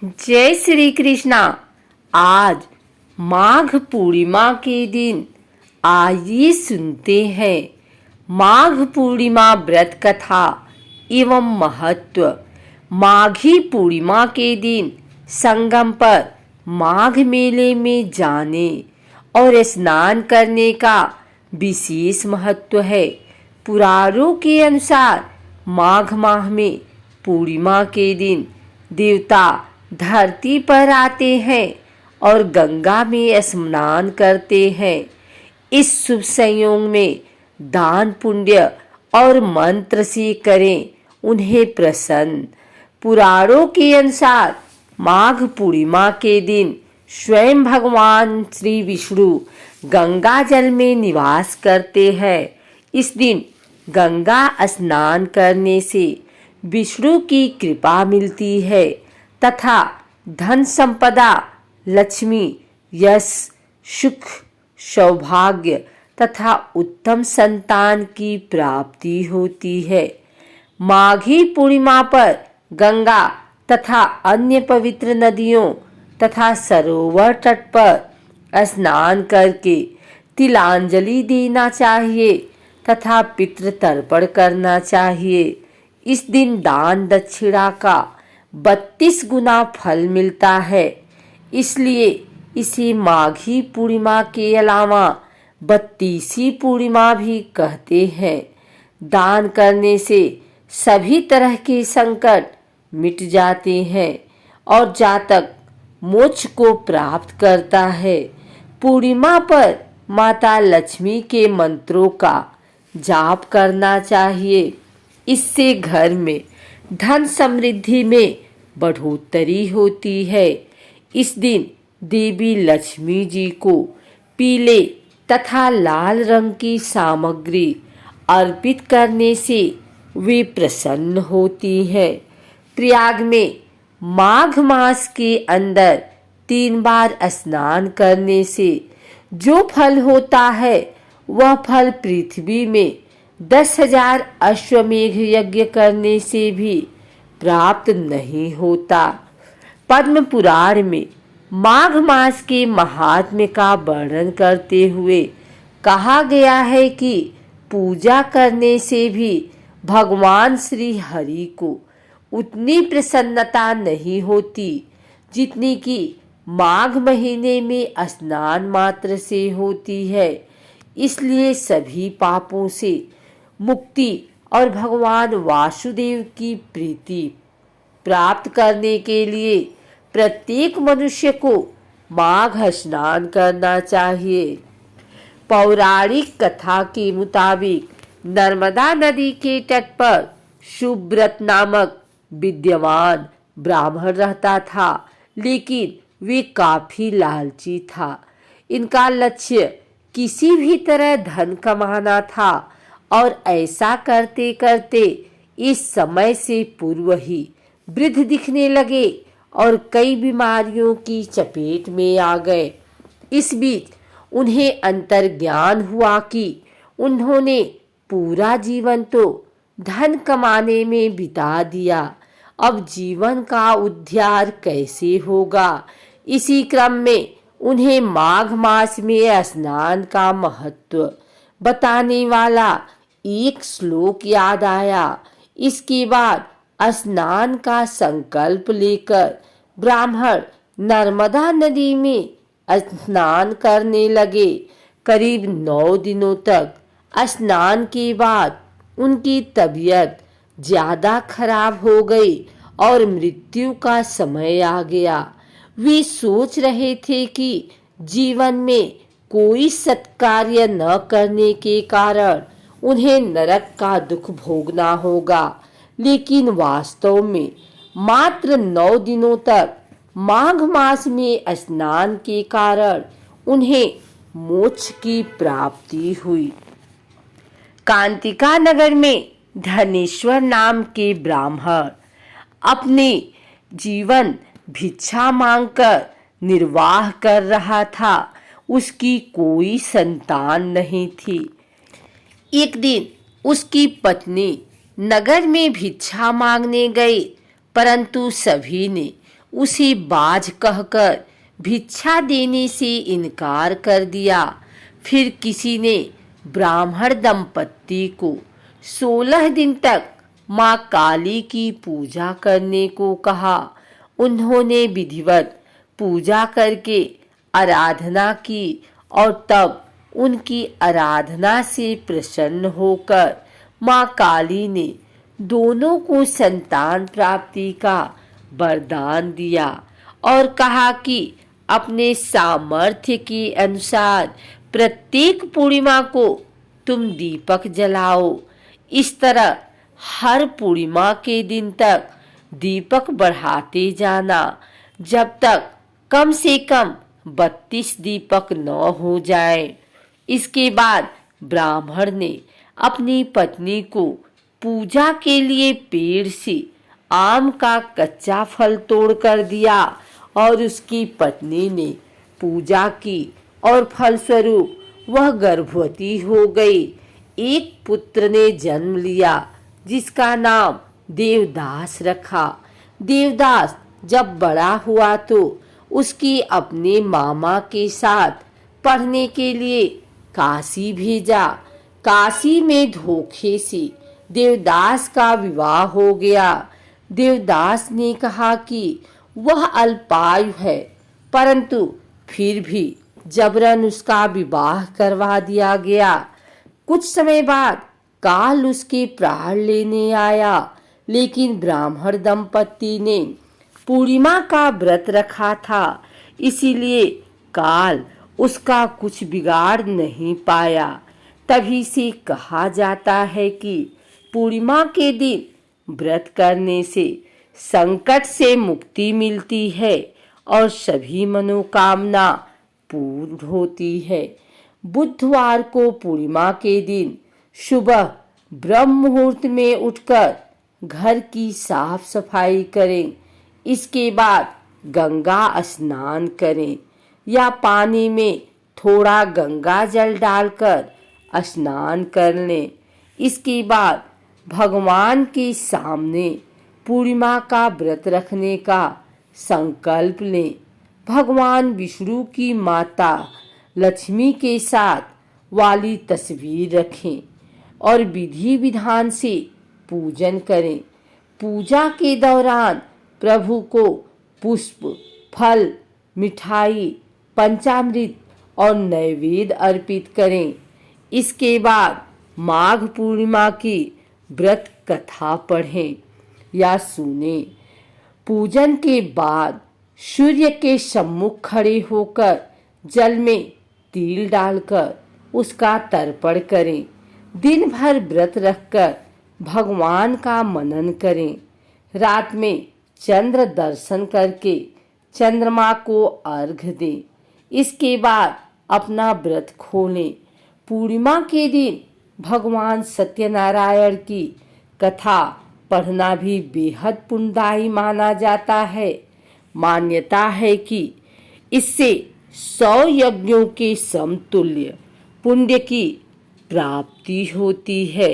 जय श्री कृष्णा। आज माघ पूर्णिमा के दिन आइए सुनते हैं माघ पूर्णिमा व्रत कथा एवं महत्व। माघी पूर्णिमा के दिन संगम पर माघ मेले में जाने और स्नान करने का विशेष महत्व है। पुराणों के अनुसार माघ माह में पूर्णिमा के दिन देवता धरती पर आते हैं और गंगा में स्नान करते हैं। इस शुभ संयोग में दान पुण्य और मंत्र से करें उन्हें प्रसन्न। पुराणों के अनुसार माघ पूर्णिमा के दिन स्वयं भगवान श्री विष्णु गंगा जल में निवास करते हैं। इस दिन गंगा स्नान करने से विष्णु की कृपा मिलती है तथा धन संपदा, लक्ष्मी, यश, सुख, सौभाग्य तथा उत्तम संतान की प्राप्ति होती है। माघी पूर्णिमा पर गंगा तथा अन्य पवित्र नदियों तथा सरोवर तट पर स्नान करके तिलांजलि देना चाहिए तथा पितृ तर्पण करना चाहिए। इस दिन दान दक्षिणा का 32 गुना फल मिलता है, इसलिए इसे माघी पूर्णिमा के अलावा 32वीं पूर्णिमा भी कहते हैं। दान करने से सभी तरह के संकट मिट जाते हैं और जातक मोक्ष को प्राप्त करता है। पूर्णिमा पर माता लक्ष्मी के मंत्रों का जाप करना चाहिए। इससे घर में धन समृद्धि में बढ़ोतरी होती है। इस दिन देवी लक्ष्मी जी को पीले तथा लाल रंग की सामग्री अर्पित करने से वे प्रसन्न होती हैं। प्रयाग में माघ मास के अंदर 3 बार स्नान करने से जो फल होता है वह फल पृथ्वी में 10,000 अश्वमेघ यज्ञ करने से भी प्राप्त नहीं होता। पद्म पुराण में माघ मास के महात्म्य का वर्णन करते हुए कहा गया है कि पूजा करने से भी भगवान श्री हरि को उतनी प्रसन्नता नहीं होती जितनी कि माघ महीने में स्नान मात्र से होती है। इसलिए सभी पापों से मुक्ति और भगवान वासुदेव की प्रीति प्राप्त करने के लिए प्रत्येक मनुष्य को माघ स्नान करना चाहिए। पौराणिक कथा के मुताबिक नर्मदा नदी के तट पर सुब्रत नामक विद्वान ब्राह्मण रहता था, लेकिन वे काफी लालची था। इनका लक्ष्य किसी भी तरह धन कमाना था और ऐसा करते करते इस समय से पूर्व ही वृद्ध दिखने लगे और कई बीमारियों की चपेट में आ गए। इस बीच उन्हें अंतर्ज्ञान हुआ कि उन्होंने पूरा जीवन तो धन कमाने में बिता दिया, अब जीवन का उद्धार कैसे होगा। इसी क्रम में उन्हें माघ मास में स्नान का महत्व बताने वाला एक श्लोक याद आया। इसके बाद स्नान का संकल्प लेकर ब्राह्मण नर्मदा नदी में स्नान करने लगे। करीब 9 दिनों तक स्नान के बाद उनकी तबीयत ज्यादा खराब हो गई और मृत्यु का समय आ गया। वे सोच रहे थे कि जीवन में कोई सत्कार्य न करने के कारण उन्हें नरक का दुख भोगना होगा, लेकिन वास्तव में मात्र 9 दिनों तक माघ मास में स्नान के कारण उन्हें मोक्ष की प्राप्ति हुई। कांतिका नगर में धनेश्वर नाम के ब्राह्मण अपने जीवन भिक्षा मांगकर निर्वाह कर रहा था। उसकी कोई संतान नहीं थी। एक दिन उसकी पत्नी नगर में भिक्षा मांगने गई, परंतु सभी ने उसे बाज कहकर भिक्षा देने से इनकार कर दिया। फिर किसी ने ब्राह्मण दंपत्ति को 16 दिन तक माँ काली की पूजा करने को कहा। उन्होंने विधिवत पूजा करके आराधना की और तब उनकी आराधना से प्रसन्न होकर माँ काली ने दोनों को संतान प्राप्ति का वरदान दिया और कहा कि अपने सामर्थ्य के अनुसार प्रत्येक पूर्णिमा को तुम दीपक जलाओ। इस तरह हर पूर्णिमा के दिन तक दीपक बढ़ाते जाना जब तक कम से कम 32 दीपक न हो जाए। इसके बाद ब्राह्मण ने अपनी पत्नी को पूजा के लिए पेड़ से आम का कच्चा फल तोड़ कर दिया और उसकी पत्नी ने पूजा की और फलस्वरूप वह गर्भवती हो गई। एक पुत्र ने जन्म लिया जिसका नाम देवदास रखा। देवदास जब बड़ा हुआ तो उसकी अपने मामा के साथ पढ़ने के लिए काशी भेजा। काशी में धोखे से देवदास का विवाह हो गया। देवदास ने कहा कि वह अल्पायु है, परंतु फिर भी जबरन उसका विवाह करवा दिया गया। कुछ समय बाद काल उसके प्राण लेने आया, लेकिन ब्राह्मण दंपत्ति ने पूर्णिमा का व्रत रखा था, इसीलिए काल उसका कुछ बिगाड़ नहीं पाया। तभी से कहा जाता है कि पूर्णिमा के दिन व्रत करने से संकट से मुक्ति मिलती है और सभी मनोकामना पूर्ण होती है। बुधवार को पूर्णिमा के दिन सुबह ब्रह्म मुहूर्त में उठकर घर की साफ सफाई करें। इसके बाद गंगा स्नान करें या पानी में थोड़ा गंगा जल डालकर स्नान कर लें। इसके बाद भगवान के सामने पूर्णिमा का व्रत रखने का संकल्प लें। भगवान विष्णु की माता लक्ष्मी के साथ वाली तस्वीर रखें और विधि विधान से पूजन करें। पूजा के दौरान प्रभु को पुष्प, फल, मिठाई, पंचामृत और नैवेद्य अर्पित करें। इसके बाद माघ पूर्णिमा की व्रत कथा पढ़ें या सुनें। पूजन के बाद सूर्य के सम्मुख खड़े होकर जल में तिल डालकर उसका तर्पण करें। दिन भर व्रत रखकर भगवान का मनन करें। रात में चंद्र दर्शन करके चंद्रमा को अर्घ्य दें। इसके बाद अपना व्रत खोलें। पूर्णिमा के दिन भगवान सत्यनारायण की कथा पढ़ना भी बेहद पुण्यदायी माना जाता है। मान्यता है कि इससे 100 यज्ञों के समतुल्य पुण्य की प्राप्ति होती है।